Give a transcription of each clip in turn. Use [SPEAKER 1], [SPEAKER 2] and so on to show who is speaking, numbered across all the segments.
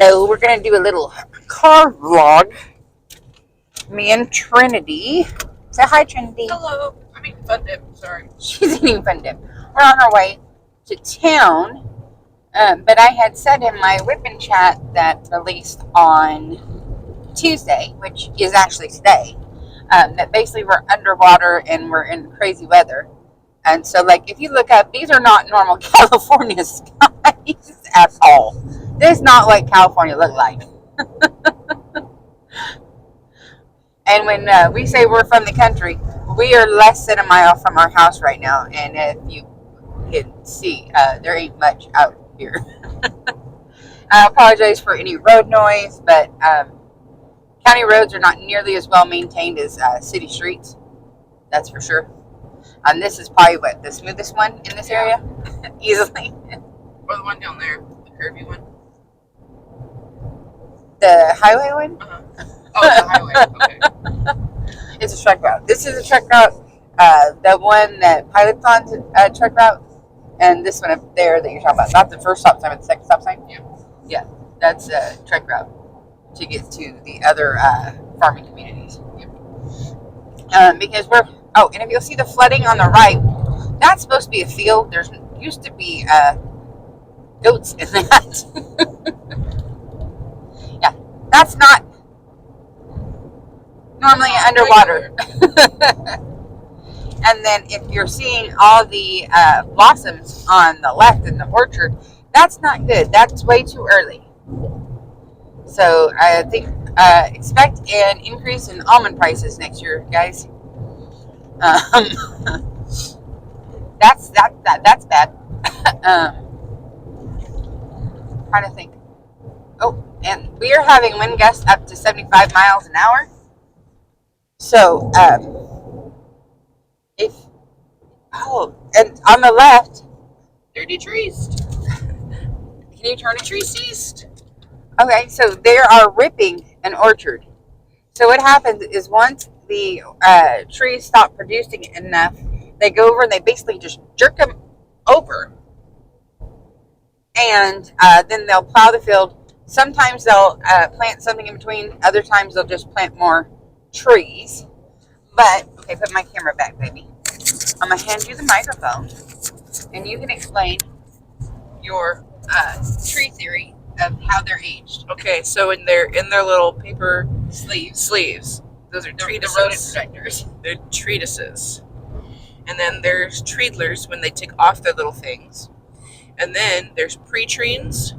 [SPEAKER 1] So we're going to do a little car vlog. Me and Trinity. Say hi, Trinity.
[SPEAKER 2] Hello. I'm eating Fun Dip. Sorry.
[SPEAKER 1] She's eating Fun Dip. We're on our way to town. But I had said in my whipping chat that released on Tuesday, which is actually today, that basically we're underwater and we're in crazy weather. And so, like, if you look up, these are not normal California skies at all. This is not what California looked like. And when we say we're from the country, we are less than a mile from our house right now. And if you can see, there ain't much out here. I apologize for any road noise, but county roads are not nearly as well maintained as city streets. That's for sure. And this is probably what, the smoothest one in this area? Easily.
[SPEAKER 2] Or the one down there, the curvy one.
[SPEAKER 1] The highway one?
[SPEAKER 2] Uh-huh. Oh, the highway. Okay.
[SPEAKER 1] It's a truck route. This is a truck route. The one that Piloton's truck route, and this one up there that you're talking about. Not the first stop sign, but the second stop sign.
[SPEAKER 2] Yeah.
[SPEAKER 1] Yeah, that's a truck route to get to the other farming communities.
[SPEAKER 2] Yep.
[SPEAKER 1] Because we're and if you'll see the flooding on the right, that's supposed to be a field. There's used to be goats in that. Yeah, that's not normally underwater. And then if you're seeing all the blossoms on the left in the orchard, that's not good. That's way too early. So I think expect an increase in almond prices next year, guys. That's bad. Trying to think. Oh, and we are having wind gusts up to 75 miles an hour. So, and on the left,
[SPEAKER 2] They're de-trees.
[SPEAKER 1] can you turn it?
[SPEAKER 2] Tree ceased.
[SPEAKER 1] Okay, so they are ripping an orchard. So what happens is once the trees stop producing enough, they go over and they basically just jerk them over. And then they'll plow the field. Sometimes they'll plant something in between. Other times they'll just plant more trees. But, okay, put my camera back, baby. I'm going to hand you the microphone. And you can explain your tree theory of how they're aged.
[SPEAKER 2] Okay, so in their little paper
[SPEAKER 1] Sleeves.
[SPEAKER 2] those are
[SPEAKER 1] The
[SPEAKER 2] treatises.
[SPEAKER 1] rodent protectors.
[SPEAKER 2] They're treatises. And then there's treadlers when they take off their little things. And then there's pre-treens,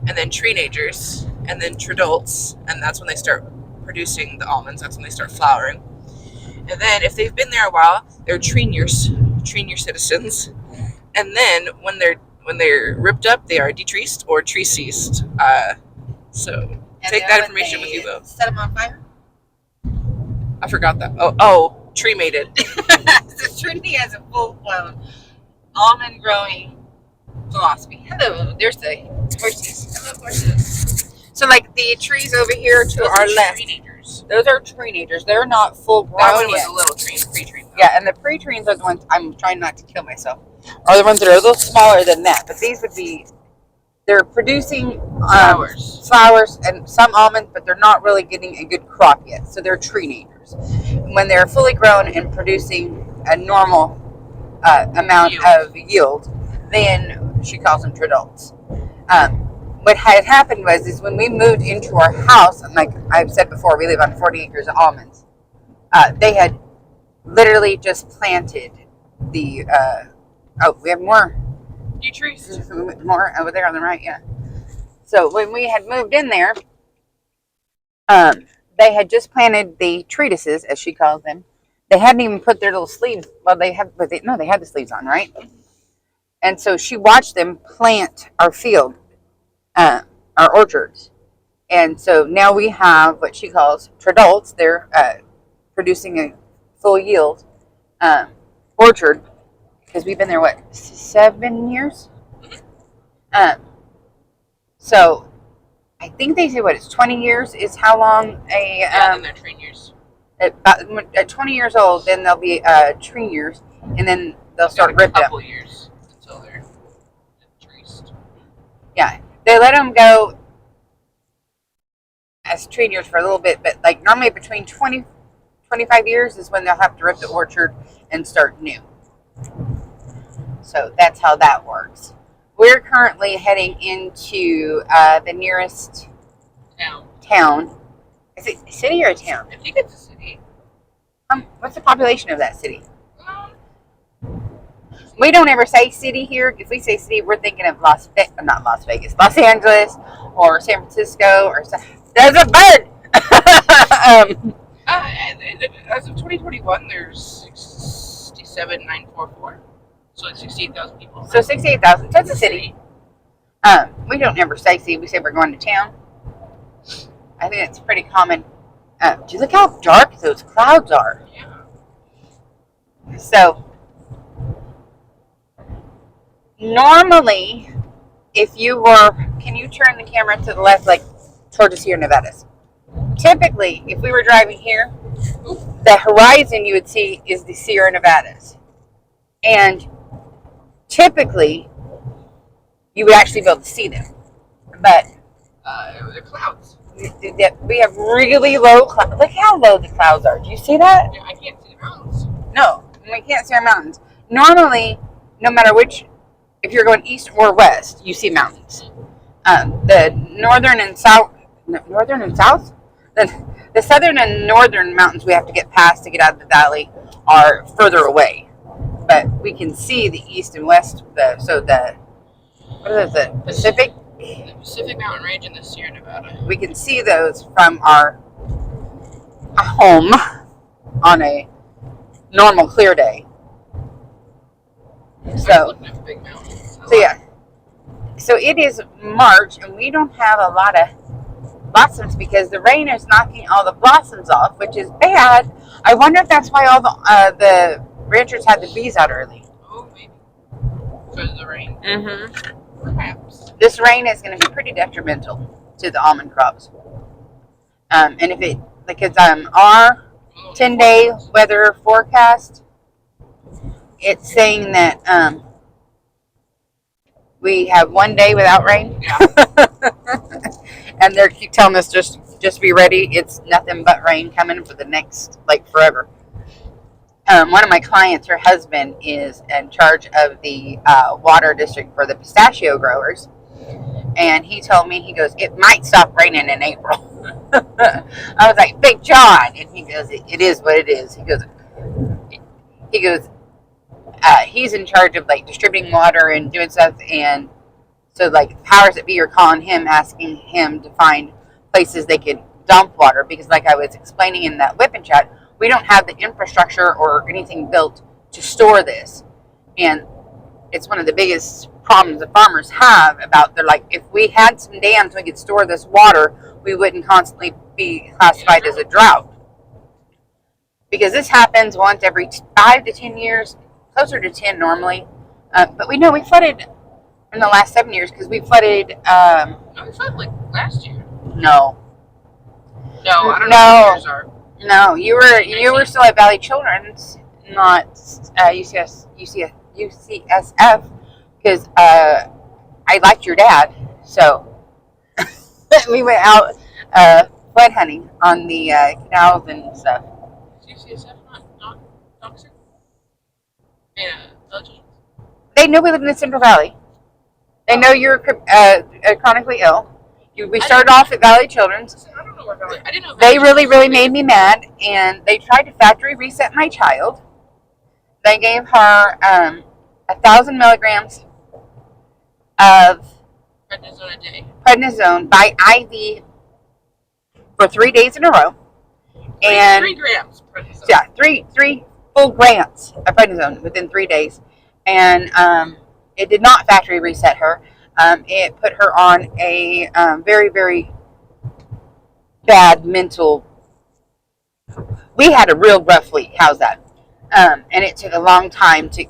[SPEAKER 2] and then treenagers, and then tradults, and that's when they start producing the almonds. That's when they start flowering. And then if they've been there a while, they're treenier citizens. And then when they're ripped up, they are detreed or tree ceased. So
[SPEAKER 1] And
[SPEAKER 2] take
[SPEAKER 1] then
[SPEAKER 2] that
[SPEAKER 1] when
[SPEAKER 2] information with
[SPEAKER 1] they
[SPEAKER 2] you, though.
[SPEAKER 1] Set them on fire.
[SPEAKER 2] I forgot that. Oh, tree mated.
[SPEAKER 1] So Trinity has a full-blown almond growing philosophy. Hello, there's the horses. Hello, horses. So, like the trees over here to our left,
[SPEAKER 2] Treenagers.
[SPEAKER 1] those are treenagers. They're not full grown
[SPEAKER 2] That one was
[SPEAKER 1] yet.
[SPEAKER 2] a little pre-treen.
[SPEAKER 1] Yeah, and the pre-trees are the ones I'm trying not to kill myself. Are the ones that are a little smaller than that, but these would be. They're producing flowers and some almonds, but they're not really getting a good crop yet. So they're treenagers. When they're fully grown and producing a normal amount of yield, then she calls them tradults. What had happened was when we moved into our house, and like I've said before, we live on 40 acres of almonds. They had literally just planted the. We have more.
[SPEAKER 2] Trees.
[SPEAKER 1] More over there on the right, yeah. So when we had moved in there, they had just planted the treatises, as she calls them. They hadn't even put their little sleeves. Well, they had the sleeves on, right? And so she watched them plant our field, our orchards. And so now we have what she calls tradults. They're producing a full yield orchard. Because we've been there, 7 years? So I think they say it's 20 years is how long
[SPEAKER 2] And they're train years.
[SPEAKER 1] At 20 years old, then they'll be tree years, and then they'll start ripped up.
[SPEAKER 2] A couple years until they're traced.
[SPEAKER 1] Yeah, they let them go as tree years for a little bit, but like normally between 20, 25 years is when they'll have to rip the orchard and start new. So that's how that works. We're currently heading into the nearest town. Is it a city or a town?
[SPEAKER 2] I think it's a city.
[SPEAKER 1] What's the population of that city? We don't ever say city here. If we say city, we're thinking of Los Angeles, or San Francisco, or there's a bird.
[SPEAKER 2] As of 2021, there's 67,944. So it's 68,000 people.
[SPEAKER 1] So 68,000. That's a city. We don't ever say city. We say we're going to town. I think it's pretty common. Do you look how dark those clouds are?
[SPEAKER 2] Yeah.
[SPEAKER 1] So normally, if you were, can you turn the camera to the left, like towards the Sierra Nevadas? Typically, if we were driving here, the horizon you would see is the Sierra Nevadas. And typically, you would actually be able to see them. But
[SPEAKER 2] the clouds.
[SPEAKER 1] We have really low clouds. Look how low the clouds are. Do you see that?
[SPEAKER 2] Yeah, I can't see the mountains.
[SPEAKER 1] No, we can't see our mountains. Normally, no matter which, if you're going east or west, you see mountains. The northern and south, the southern and northern mountains we have to get past to get out of the valley are further away. But we can see the east and west. What is the Pacific?
[SPEAKER 2] The Pacific Mountain Range and the Sierra Nevada.
[SPEAKER 1] We can see those from our home on a normal clear day. So,
[SPEAKER 2] looking at big mountains.
[SPEAKER 1] So it is March, and we don't have a lot of blossoms because the rain is knocking all the blossoms off, which is bad. I wonder if that's why all the ranchers had the bees out early.
[SPEAKER 2] Oh, maybe because of the rain.
[SPEAKER 1] Mm-hmm.
[SPEAKER 2] Perhaps.
[SPEAKER 1] This rain is going to be pretty detrimental to the almond crops. And if it, because our 10-day weather forecast, it's saying that we have 1 day without rain.
[SPEAKER 2] Yeah.
[SPEAKER 1] And they keep telling us just be ready. It's nothing but rain coming for the next, like, forever. One of my clients, her husband, is in charge of the water district for the pistachio growers. And he told me, he goes, it might stop raining in April. I was like, Big John. And he goes, it is what it is. He goes, he's in charge of, like, distributing water and doing stuff. And so, like, powers that be are calling him, asking him to find places they could dump water. Because, like I was explaining in that whip and chat, we don't have the infrastructure or anything built to store this. And it's one of the biggest problems the farmers have about, they're like, if we had some dams we could store this water, we wouldn't constantly be classified as a drought. Because this happens once every 5 to 10 years, closer to 10 normally. But we know we flooded in the last 7 years because we flooded.
[SPEAKER 2] No, we flooded like last year.
[SPEAKER 1] No,
[SPEAKER 2] I don't know what yours are.
[SPEAKER 1] No, you were still at Valley Children's, not UCSF, because I liked your dad, so we went out flood hunting on the canals and stuff.
[SPEAKER 2] Is UCSF not toxic? Yeah, Belgium.
[SPEAKER 1] They know we live in the Central Valley. They know you're chronically ill. We started off at Valley Children's.
[SPEAKER 2] I don't know where Valley. I didn't know.
[SPEAKER 1] They really made me mad, and they tried to factory reset my child. They gave her 1,000 milligrams of
[SPEAKER 2] prednisone a day.
[SPEAKER 1] Prednisone by IV for 3 days in a row, and
[SPEAKER 2] 3 grams prednisone.
[SPEAKER 1] Yeah, three full grams of prednisone within 3 days, and it did not factory reset her. It put her on a very, very bad mental. We had a real rough week. How's that? And it took a long time to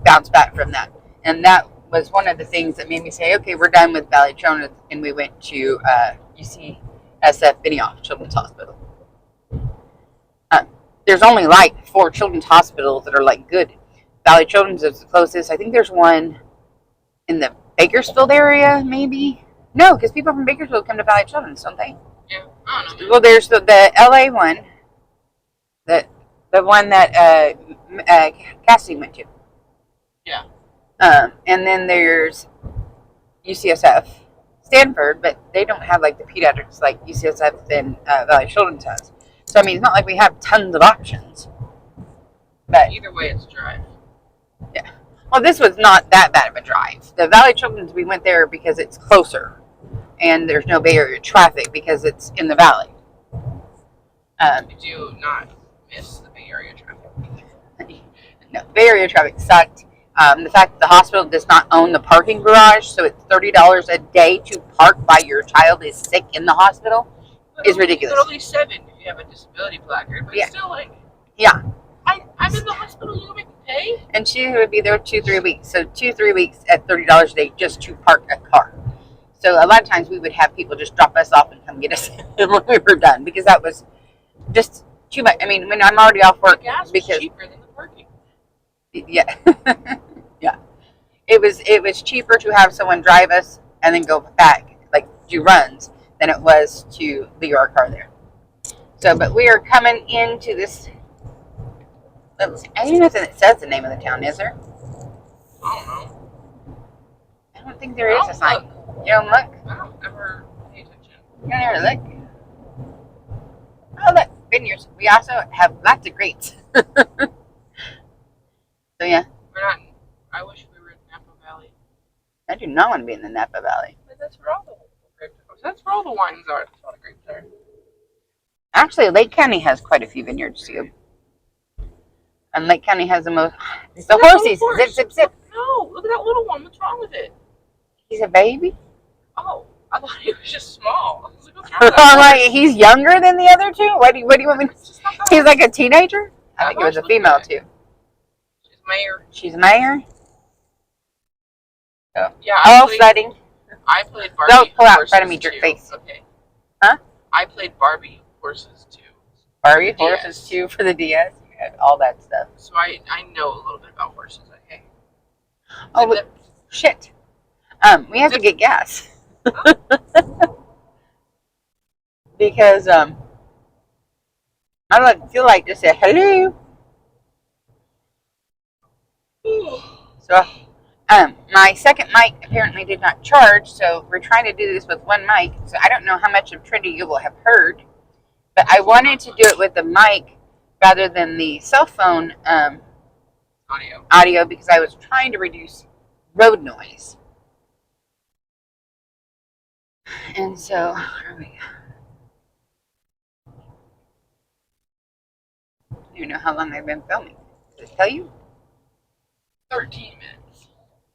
[SPEAKER 1] bounce back from that. And that was one of the things that made me say, okay, we're done with Valley Children's, and we went to UCSF Benioff Children's Hospital. There's only like 4 children's hospitals that are like good. Valley Children's is the closest. I think there's one in the Bakersfield area, maybe. No, because people from Bakersfield come to Valley Children's, don't they?
[SPEAKER 2] Yeah. I don't know.
[SPEAKER 1] Well, there's the LA one, the one that Cassie went to.
[SPEAKER 2] Yeah.
[SPEAKER 1] And then there's UCSF, Stanford, but they don't have like the pediatrics like UCSF and Valley Children's has. So I mean, it's not like we have tons of options. But
[SPEAKER 2] either way, it's a drive.
[SPEAKER 1] Yeah. Well, this was not that bad of a drive. The Valley Children's, we went there because it's closer, and there's no Bay Area traffic because it's in the valley.
[SPEAKER 2] Did you not miss the Bay Area traffic?
[SPEAKER 1] No, Bay Area traffic sucked. The fact that the hospital does not own the parking garage, so it's $30 a day to park while your child is sick in the hospital, is ridiculous.
[SPEAKER 2] It's only $7 if you have a disability placard, but
[SPEAKER 1] Yeah.
[SPEAKER 2] it's still like,
[SPEAKER 1] Yeah.
[SPEAKER 2] I'm in the hospital, you make me pay?
[SPEAKER 1] And she would be there 2-3 weeks. So 2-3 weeks at $30 a day just to park a car. So a lot of times we would have people just drop us off and come get us when we were done, because that was just too much. I mean, when I'm already off work,
[SPEAKER 2] The gas was
[SPEAKER 1] because
[SPEAKER 2] cheaper than the parking.
[SPEAKER 1] yeah, yeah, it was cheaper to have someone drive us and then go back, like do runs, than it was to leave our car there. So, but we are coming into this. I don't know if it says the name of the town, is there?
[SPEAKER 2] I don't know.
[SPEAKER 1] I don't think there is a sign. You don't look?
[SPEAKER 2] I don't ever pay attention.
[SPEAKER 1] You don't ever look? Oh, look, vineyards. We also have lots of grapes. So, yeah.
[SPEAKER 2] We're not. I wish we were in Napa Valley.
[SPEAKER 1] I do not want to be in the Napa Valley.
[SPEAKER 2] But that's where all the grapes are. That's where all the wines are. That's where all the grapes are.
[SPEAKER 1] Actually, Lake County has quite a few vineyards, too. And Lake County has the most. It's the horses. Zip, zip, zip.
[SPEAKER 2] No, look at that little one. What's wrong with it?
[SPEAKER 1] He's a baby?
[SPEAKER 2] Oh, I thought he was just small. I was like, what's wrong with
[SPEAKER 1] I'm
[SPEAKER 2] that
[SPEAKER 1] like, he's younger than the other two? What do you want me to...
[SPEAKER 2] It's just not that
[SPEAKER 1] He's like a teenager? I think it was a
[SPEAKER 2] much,
[SPEAKER 1] female,
[SPEAKER 2] look at
[SPEAKER 1] too.
[SPEAKER 2] She's mayor.
[SPEAKER 1] She's a mayor? Oh,
[SPEAKER 2] Yeah.
[SPEAKER 1] oh, flooding.
[SPEAKER 2] I played Barbie.
[SPEAKER 1] Don't pull out in
[SPEAKER 2] horses
[SPEAKER 1] front of me, jerk
[SPEAKER 2] too.
[SPEAKER 1] face.
[SPEAKER 2] Okay.
[SPEAKER 1] Huh?
[SPEAKER 2] I played Barbie horses too.
[SPEAKER 1] Barbie
[SPEAKER 2] DS.
[SPEAKER 1] horses, too, for the DS. You had all that stuff.
[SPEAKER 2] So I know a little bit about horses. Okay.
[SPEAKER 1] Oh, but, shit. We have to get gas. Because, I feel like just say hello. So, my second mic apparently did not charge, so we're trying to do this with one mic. So I don't know how much of Trinity you will have heard, but I wanted to do it with the mic rather than the cell phone audio because I was trying to reduce road noise. And so, here we go. I don't even know how long I've been filming. Did it tell you?
[SPEAKER 2] 13 minutes.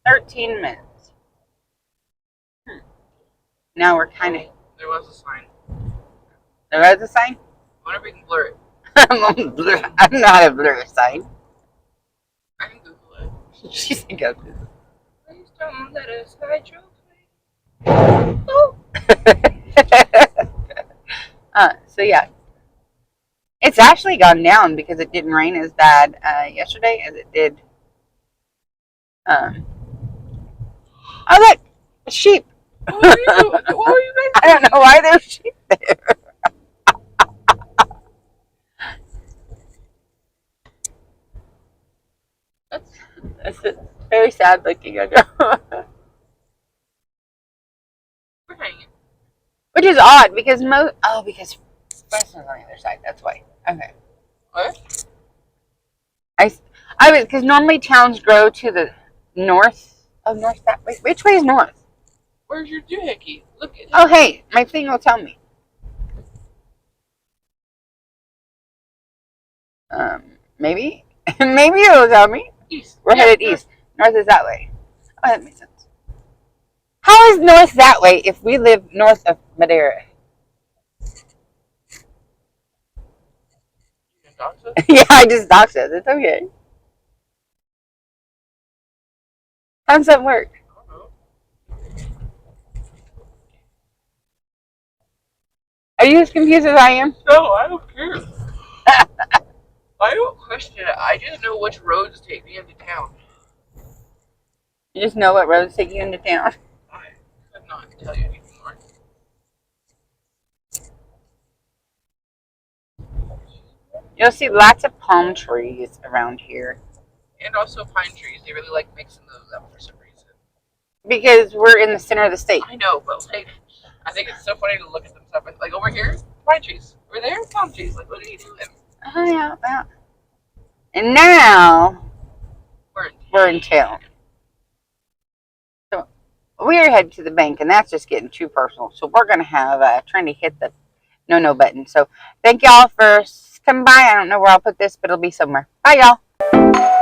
[SPEAKER 1] 13 minutes. Now we're kind of...
[SPEAKER 2] There was a sign.
[SPEAKER 1] There was a sign?
[SPEAKER 2] I wonder if we can blur it.
[SPEAKER 1] I don't know how to blur a sign.
[SPEAKER 2] I can Google it.
[SPEAKER 1] She's a go.
[SPEAKER 2] Please don't let us hide your
[SPEAKER 1] So yeah. It's actually gone down because it didn't rain as bad yesterday as it did. Oh look! A sheep!
[SPEAKER 2] What are you guys doing?
[SPEAKER 1] I don't know why there's sheep there. That's very sad looking, I know.
[SPEAKER 2] We're hanging.
[SPEAKER 1] Which is odd because because Preston's on the other side. That's why. Okay.
[SPEAKER 2] What?
[SPEAKER 1] I was because normally towns grow to the north. Oh, north that way. Which way is north?
[SPEAKER 2] Where's your doohickey? Look at.
[SPEAKER 1] Oh, hey, my thing will tell me. Maybe, maybe it'll tell me.
[SPEAKER 2] East.
[SPEAKER 1] We're headed east. North is that way. Oh, that makes sense. How is north that way if we live north of Madeira? Yeah, I just doxed it. It's okay. How does that work? Are you as confused as I am?
[SPEAKER 2] No, I don't care. I don't question it. I just know which roads take me into town.
[SPEAKER 1] You just know what roads take you into town?
[SPEAKER 2] I could not tell you anything more.
[SPEAKER 1] You'll see lots of palm trees around here
[SPEAKER 2] And also pine trees. They really like mixing those up for some reason.
[SPEAKER 1] because we're in the center of the state.
[SPEAKER 2] I know, but like, I think it's so funny to look at them stuff. Like over here, pine trees. Over there, palm trees. Like, what are you doing?
[SPEAKER 1] Oh, yeah, yeah. And now we're in town. So we're headed to the bank, and that's just getting too personal. So we're going to have trying to hit the no button. So thank y'all for coming by. I don't know where I'll put this, but it'll be somewhere. Bye, y'all.